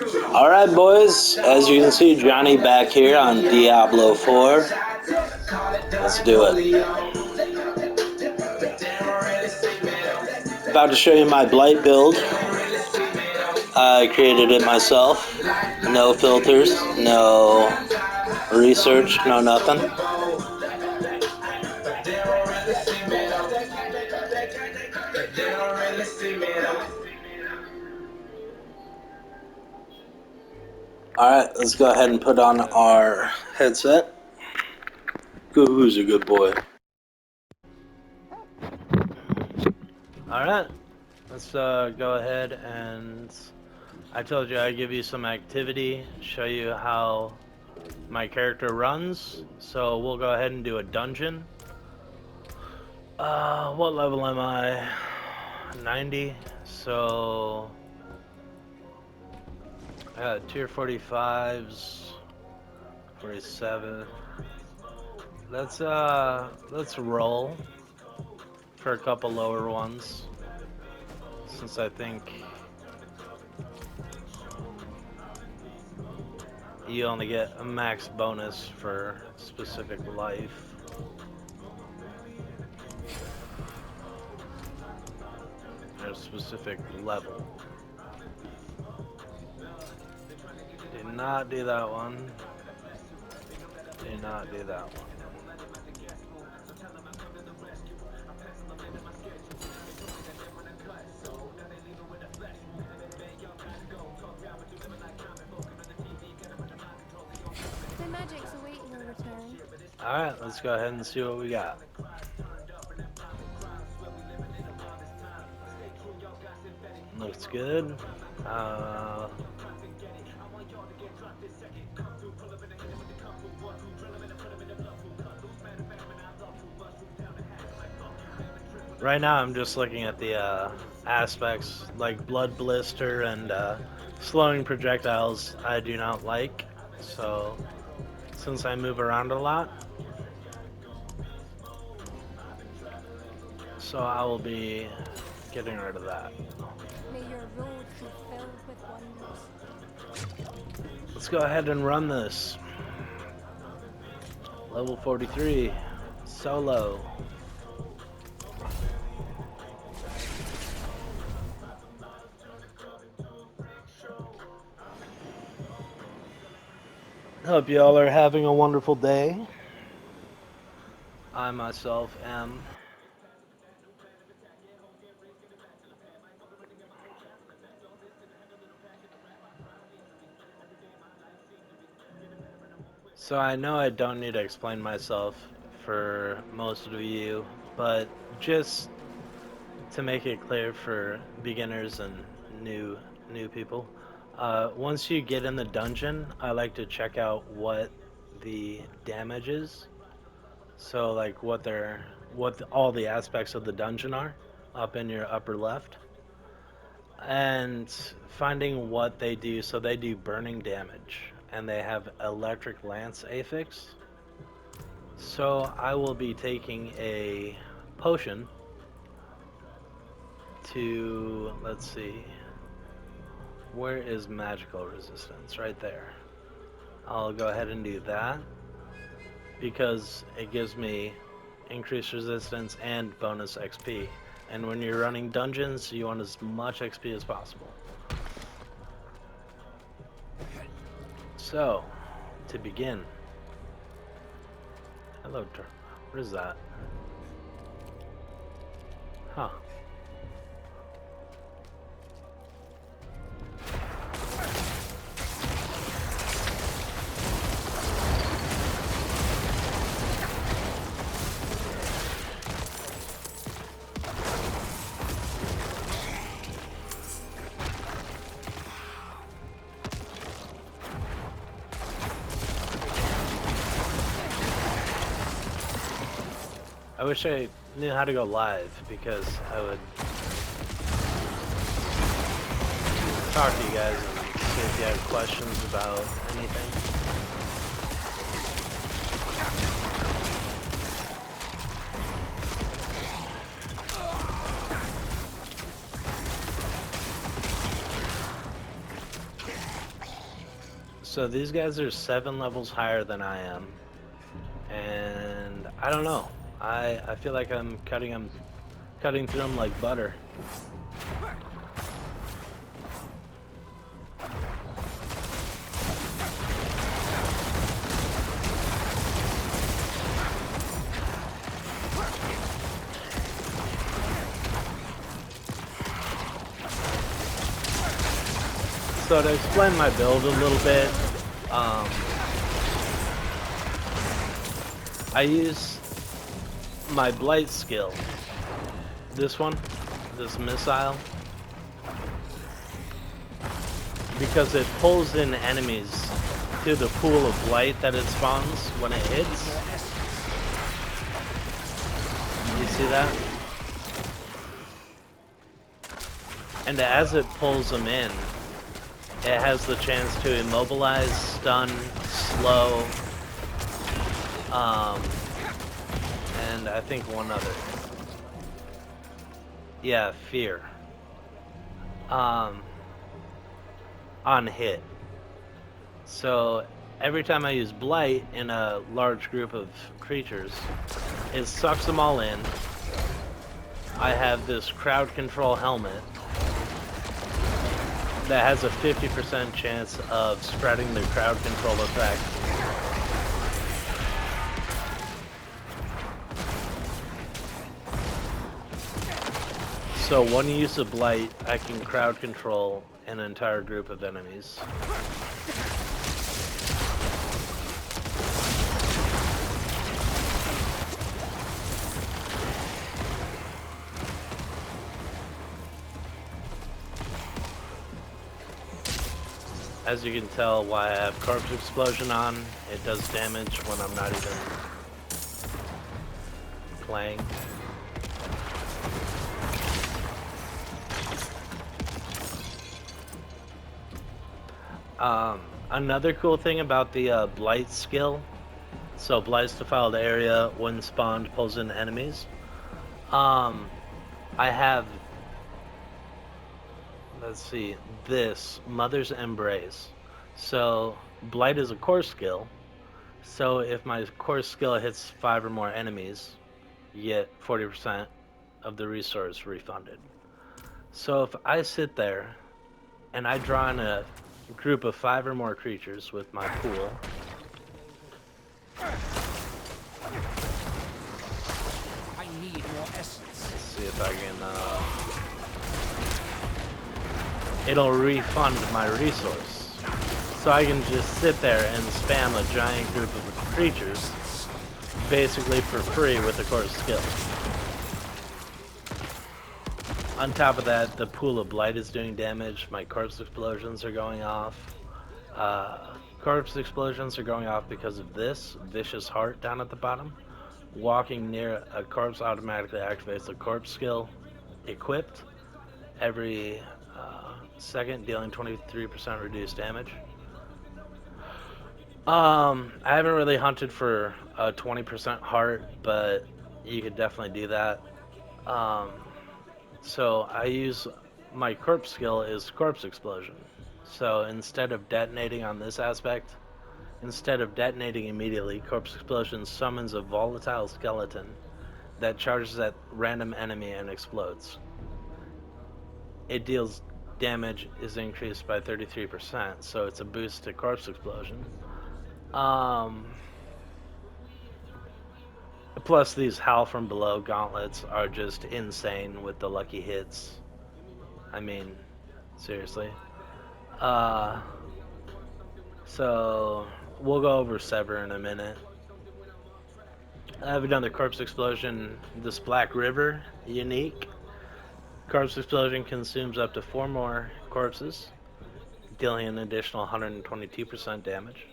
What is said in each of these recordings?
Alright boys, as you can see, Johnny back here on Diablo 4. Let's do it. About to show you my Blight build. I created it myself. No filters, no research, no nothing. Alright, let's go ahead and put on our headset. Who's a good boy? Alright, let's go ahead and I told you I'd give you some activity, show you how my character runs. So we'll go ahead and do a dungeon. What level am I? 90. So I got tier 45s, 47. Let's roll for a couple lower ones, since I think you only get a max bonus for specific life. Or a specific level. Did not do that one. Did not do that one. The magic's awaiting your return. Alright, let's go ahead and see what we got. Looks good. Right now I'm just looking at the aspects like blood blister and slowing projectiles I do not like. So since I move around a lot, so I will be getting rid of that. May your road be filled with wonders. Let's go ahead and run this. Level 43, solo. Hope y'all are having a wonderful day. I myself am. So I know I don't need to explain myself for most of you, but just to make it clear for beginners and new people, once you get in the dungeon, I like to check out what the damage is. So like all the aspects of the dungeon are up in your upper left, and finding what they do. So they do burning damage, and they have electric lance affix. So I will be taking a potion to, let's see, where is magical resistance? Right there. I'll go ahead and do that because it gives me increased resistance and bonus XP. And when you're running dungeons, you want as much XP as possible. So, to begin. Hello, what is that? Huh. I wish I knew how to go live because I would talk to you guys and see if you have questions about anything. So these guys are 7 levels higher than I am, and I don't know. I feel like I'm cutting through them like butter. So to explain my build a little bit, I use my Blight skill. This one, this missile, because it pulls in enemies to the pool of Blight that it spawns when it hits. You see that? And as it pulls them in, it has the chance to immobilize, stun, slow, and I think one other. Yeah, fear. On hit. So every time I use Blight in a large group of creatures, it sucks them all in. I have this crowd control helmet that has a 50% chance of spreading the crowd control effect. So one use of Blight, I can crowd control an entire group of enemies. As you can tell, why I have Corpse Explosion on, it does damage when I'm not even playing. Another cool thing about the Blight skill, so Blight's defiled area when spawned pulls in enemies. I have, let's see, this Mother's Embrace. So Blight is a core skill. So if my core skill hits 5 or more enemies, you get 40% of the resource refunded. So if I sit there and I draw in a group of 5 or more creatures with my pool, I need more essence. let's see if I can, it'll refund my resource. So I can just sit there and spam a giant group of creatures, basically for free with the core skill. On top of that, the pool of Blight is doing damage, my corpse explosions are going off. Corpse explosions are going off because of this Vicious Heart down at the bottom. Walking near a corpse automatically activates the corpse skill equipped every second, dealing 23% reduced damage. I haven't really hunted for a 20% heart, but you could definitely do that. So I use my corpse skill is corpse explosion. So instead of detonating on this aspect, instead of detonating immediately, corpse explosion summons a volatile skeleton that charges at random enemy and explodes. It deals damage is increased by 33%, so it's a boost to corpse explosion. Plus, these Howl from Below gauntlets are just insane with the lucky hits. I mean, seriously. Uh, so, we'll go over Sever in a minute. I have another Corpse Explosion, this Black River, unique. Corpse Explosion consumes up to 4 more corpses, dealing an additional 122% damage,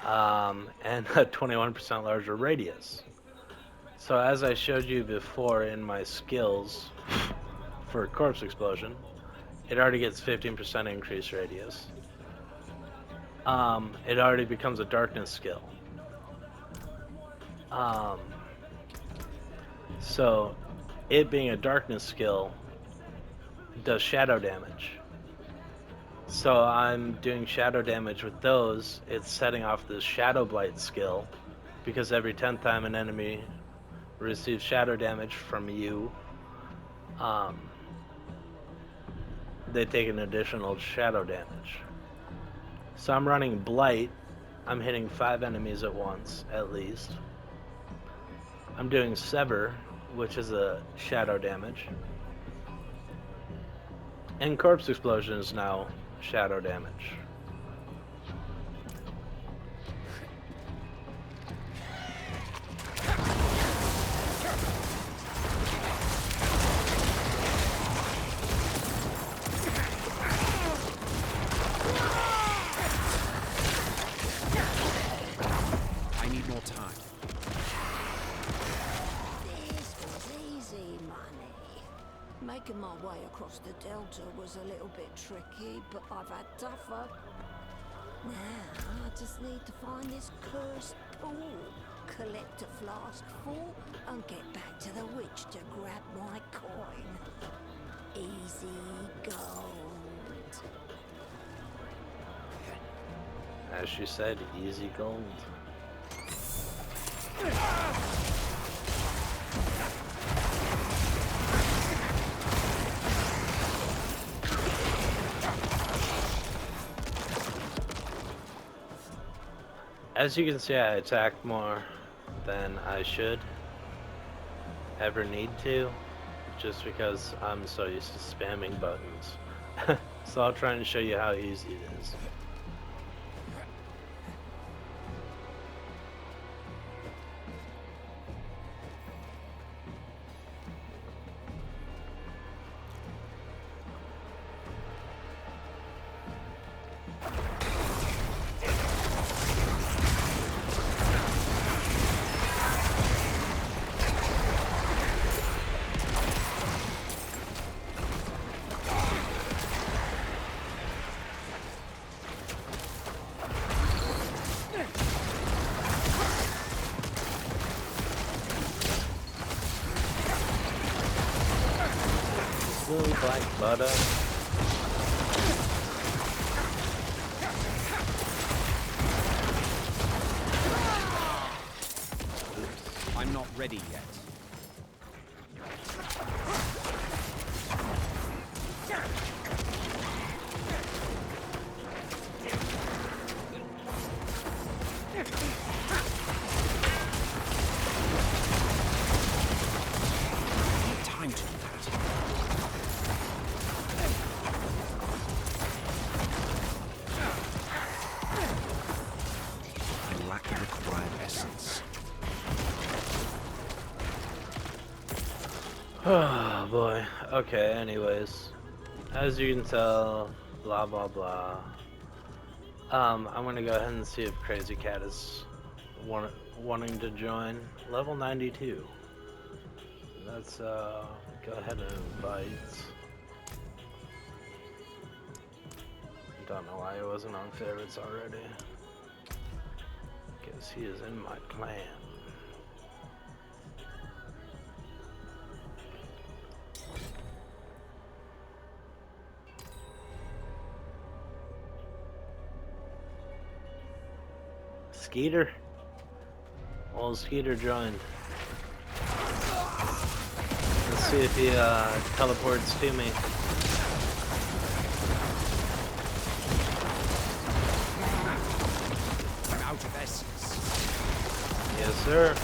and a 21% larger radius. So as I showed you before in my skills for Corpse Explosion, it already gets 15% increased radius. It already becomes a darkness skill. So it being a darkness skill does shadow damage. So I'm doing shadow damage with those. It's setting off this Shadow Blight skill, because every 10th time an enemy receives shadow damage from you, um, they take an additional shadow damage. So I'm running Blight. I'm hitting 5 enemies at once, at least. I'm doing Sever, which is a shadow damage. And Corpse Explosion is now shadow damage. I need more time. This was easy money. Making my way across the Delta was a little bit tricky, but I've had tougher. Now I just need to find this cursed pool, collect a flask full, and get back to the witch to grab my coin. Easy gold. As she said, easy gold. As you can see, I attacked more than I should ever need to, just because I'm so used to spamming buttons. So I'll try and show you how easy it is. Little black butter. I'm not ready yet. Time to do that. I lack the required essence. Oh boy. Okay, anyways. As you can tell, blah blah blah. I'm gonna go ahead and see if Crazy Cat is wanting to join. Level 92. Let's go ahead and invite. Don't know why he wasn't on favorites already. Guess he is in my clan. Skeeter? Old Skeeter joined. Let's see if he teleports to me. I'm out of essence. Yes, sir.